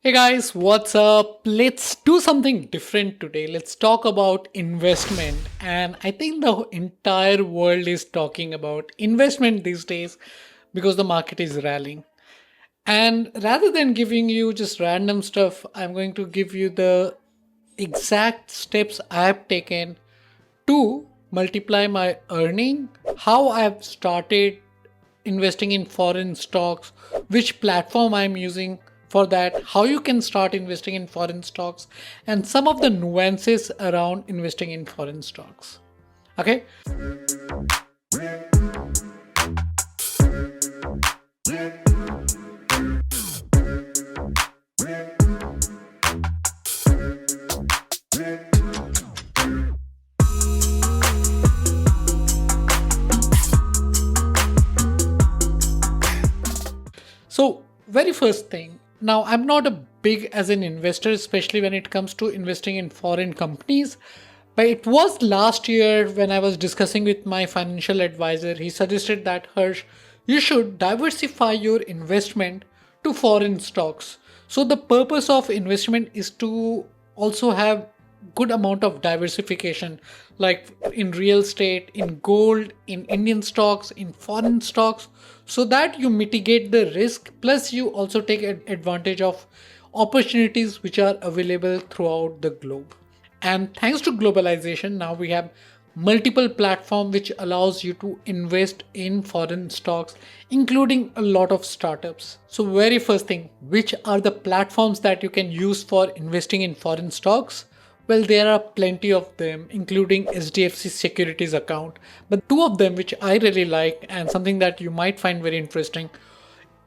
Hey guys, what's up? Let's do something different today. Let's talk about investment. And I think the entire world is talking about investment these days because the market is rallying. And rather than giving you just random stuff, I'm going to give you the exact steps I have taken to multiply my earning, how I've started investing in foreign stocks, which platform I'm using for that, how you can start investing in foreign stocks, and some of the nuances around investing in foreign stocks. Okay. So, very first thing, now I'm not a big as an investor, especially when it comes to investing in foreign companies. But it was last year when I was discussing with my financial advisor, he suggested that Harsh, you should diversify your investment to foreign stocks. So the purpose of investment is to also have good amount of diversification, like in real estate, in gold, in Indian stocks, in foreign stocks, so that you mitigate the risk, plus you also take advantage of opportunities which are available throughout the globe. And thanks to globalization, now we have multiple platform which allows you to invest in foreign stocks, including a lot of startups. So very first thing, which are the platforms that you can use for investing in foreign stocks? Well, there are plenty of them, including SDFC Securities account. But two of them which I really like and something that you might find very interesting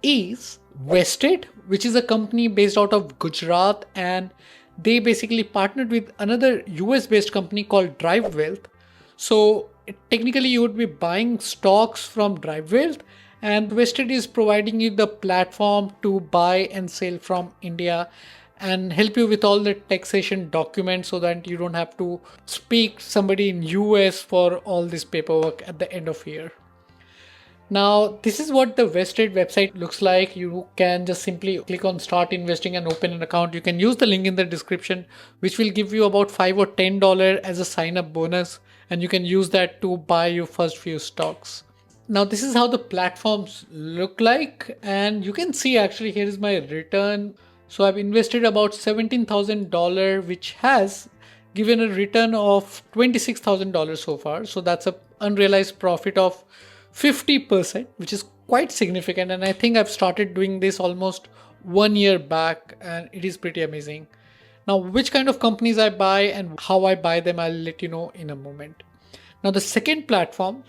is Vested, which is a company based out of Gujarat, and they basically partnered with another US based company called Drive Wealth. So technically, you would be buying stocks from Drive Wealth, and Vested is providing you the platform to buy and sell from India and help you with all the taxation documents so that you don't have to speak somebody in US for all this paperwork at the end of year. Now, this is what the Vested website looks like. You can just simply click on start investing and open an account. You can use the link in the description, which will give you about $5 or $10 as a sign up bonus. And you can use that to buy your first few stocks. Now, this is how the platforms look like. And you can see actually here is my return. So I've invested about $17,000, which has given a return of $26,000 so far. So that's a unrealized profit of 50%, which is quite significant. And I think I've started doing this almost 1 year back, and it is pretty amazing. Now, which kind of companies I buy and how I buy them, I'll let you know in a moment. Now, the second platform,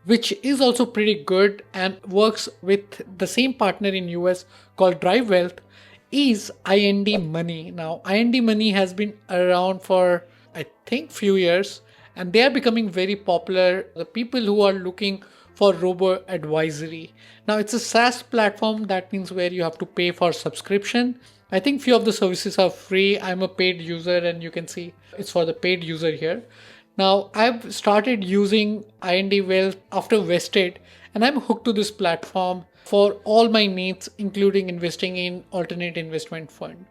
which is also pretty good and works with the same partner in US called Drive Wealth, is IndMoney. Now, IndMoney has been around for, I think, few years, and they are becoming very popular. The people who are looking for robo advisory. Now, it's a SaaS platform. That means where you have to pay for subscription. I think few of the services are free. I'm a paid user, and you can see it's for the paid user here. Now, I've started using IND Wealth after Vested, and I'm hooked to this platform for all my needs, including investing in alternate investment fund.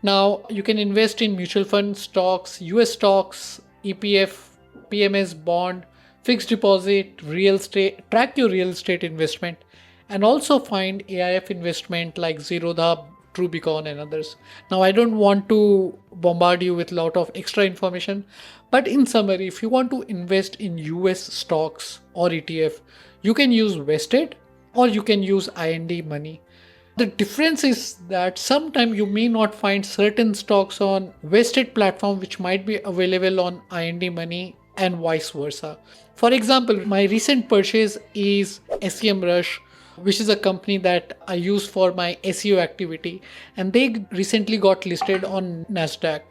Now, you can invest in mutual fund stocks, US stocks, EPF, PMS bond, fixed deposit, real estate, track your real estate investment, and also find AIF investment like Zerodha, Truebeacon, and others. Now, I don't want to bombard you with a lot of extra information, but in summary, if you want to invest in US stocks or ETF, you can use Vested or you can use IndMoney. The difference is that sometimes you may not find certain stocks on Vested platform which might be available on IndMoney and vice versa. For example, my recent purchase is SEMRush, which is a company that I use for my SEO activity, and they recently got listed on Nasdaq.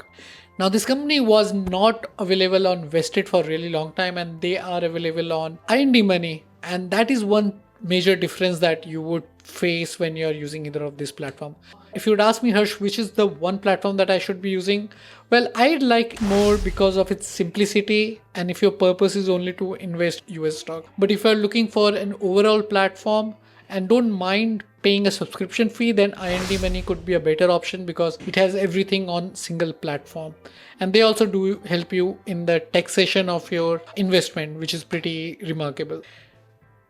Now, this company was not available on Vested for a really long time, and they are available on IndMoney, and that is one major difference that you would face when you're using either of these platforms. If you would ask me, Harsh, which is the one platform that I should be using? Well, I'd like more because of its simplicity and if your purpose is only to invest US stock. But if you're looking for an overall platform and don't mind paying a subscription fee, then IndMoney could be a better option because it has everything on single platform. And they also do help you in the taxation of your investment, which is pretty remarkable.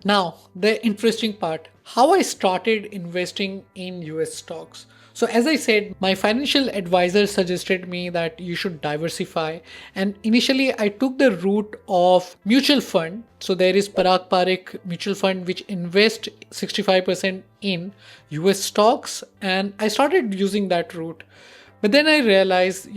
Now, the interesting part, how I started investing in US stocks. So as I said, my financial advisor suggested me that you should diversify. And initially I took the route of mutual fund. So there is Parag Parikh mutual fund, which invest 65% in US stocks. And I started using that route. But then I realized,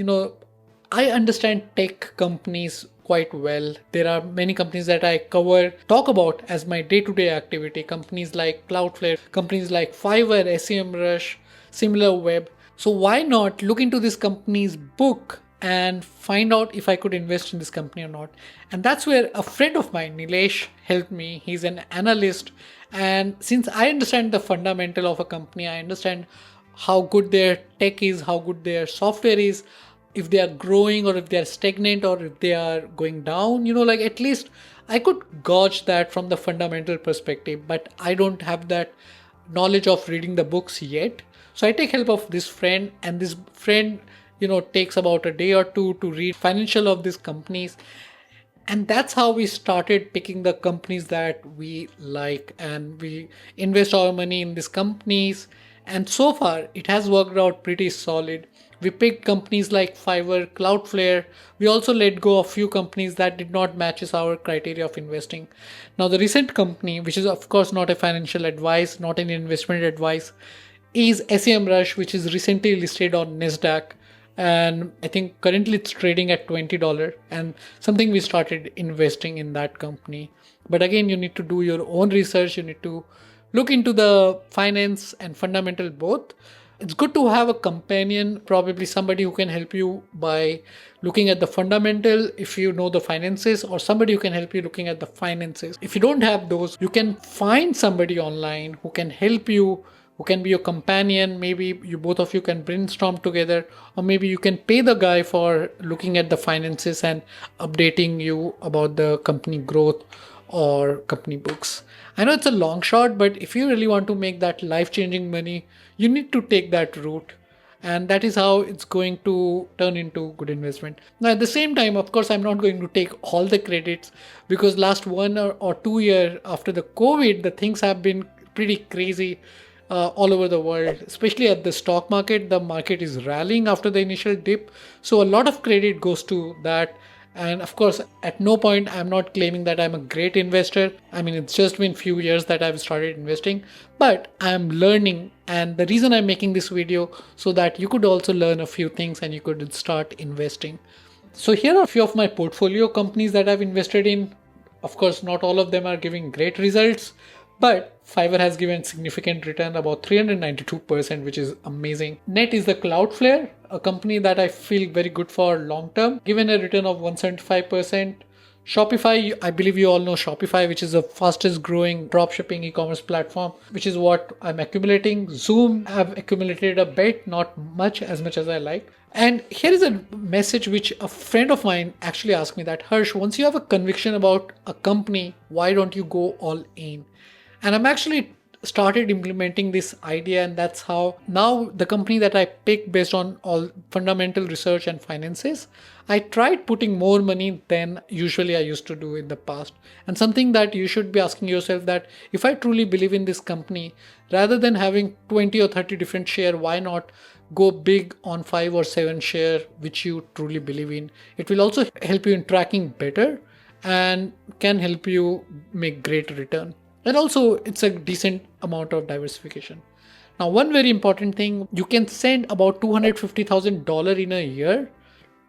I understand tech companies quite well. There are many companies that I talk about as my day-to-day activity. Companies like Cloudflare, companies like Fiverr, SEMRush, SimilarWeb. So why not look into this company's book and find out if I could invest in this company or not? And that's where a friend of mine, Nilesh, helped me. He's an analyst. And since I understand the fundamental of a company, I understand how good their tech is, how good their software is, if they are growing or if they are stagnant or if they are going down, at least I could gauge that from the fundamental perspective, but I don't have that knowledge of reading the books yet. So I take help of this friend, and this friend, takes about a day or two to read financial of these companies. And that's how we started picking the companies that we like, and we invest our money in these companies. And so far, it has worked out pretty solid. We picked companies like Fiverr, Cloudflare. We also let go of few companies that did not match our criteria of investing. Now, the recent company, which is of course not a financial advice, not an investment advice, is SEMRush, which is recently listed on NASDAQ. And I think currently it's trading at $20, and something we started investing in that company. But again, you need to do your own research. You need to look into the finance and fundamental both. It's good to have a companion, probably somebody who can help you by looking at the fundamental if you know the finances, or somebody who can help you looking at the finances. If you don't have those, you can find somebody online who can help you, who can be your companion. Maybe you both of you can brainstorm together, or maybe you can pay the guy for looking at the finances and updating you about the company growth or company books. I know it's a long shot, but if you really want to make that life-changing money, you need to take that route. And that is how it's going to turn into good investment. Now, at the same time, of course, I'm not going to take all the credits, because last 1 or 2 years after the COVID, the things have been pretty crazy all over the world, especially at the stock market. The market is rallying after the initial dip. So a lot of credit goes to that. And of course, at no point I'm not claiming that I'm a great investor. I mean, it's just been few years that I've started investing, but I'm learning. And the reason I'm making this video, so that you could also learn a few things and you could start investing. So here are a few of my portfolio companies that I've invested in. Of course, not all of them are giving great results, but Fiverr has given significant return, about 392%, which is amazing. Net is the Cloudflare, a company that I feel very good for long term, given a return of 175%. Shopify, I believe you all know Shopify, which is the fastest growing dropshipping e-commerce platform, which is what I'm accumulating. Zoom, I've accumulated a bit, not much as I like. And here is a message which a friend of mine actually asked me, that Harsh, once you have a conviction about a company, why don't you go all in? And I'm actually started implementing this idea, and that's how now the company that I pick based on all fundamental research and finances, I tried putting more money than usually I used to do in the past. And something that you should be asking yourself, that if I truly believe in this company, rather than having 20 or 30 different share, why not go big on 5 or 7 share which you truly believe in? It will also help you in tracking better and can help you make great return. And also, it's a decent amount of diversification. Now, one very important thing, you can send about $250,000 in a year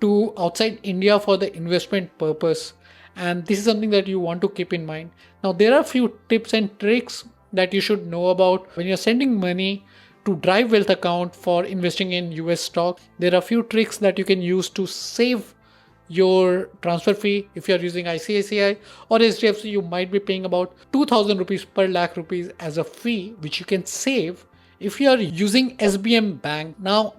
to outside India for the investment purpose. And this is something that you want to keep in mind. Now, there are a few tips and tricks that you should know about when you're sending money to Drive Wealth account for investing in US stock. There are a few tricks that you can use to save your transfer fee. If you're using ICICI or HDFC, you might be paying about 2,000 rupees per lakh rupees as a fee, which you can save if you are using SBM Bank. Now,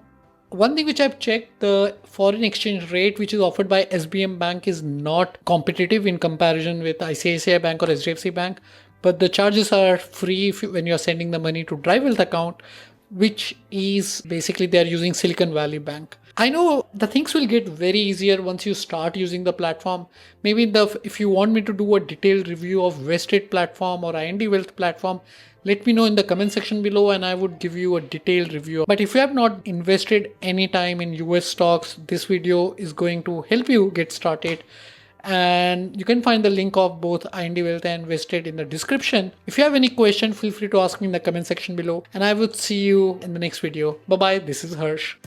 one thing which I've checked, the foreign exchange rate which is offered by SBM Bank is not competitive in comparison with ICICI Bank or HDFC Bank. but the charges are free when you're sending the money to Dry Wealth account, which is basically they're using Silicon Valley Bank. I know the things will get very easier once you start using the platform. Maybe if you want me to do a detailed review of Vested platform or IND Wealth platform, let me know in the comment section below and I would give you a detailed review. But if you have not invested any time in US stocks, this video is going to help you get started. And you can find the link of both IND Wealth and Vested in the description. If you have any question, feel free to ask me in the comment section below and I would see you in the next video. Bye bye, this is Harsh.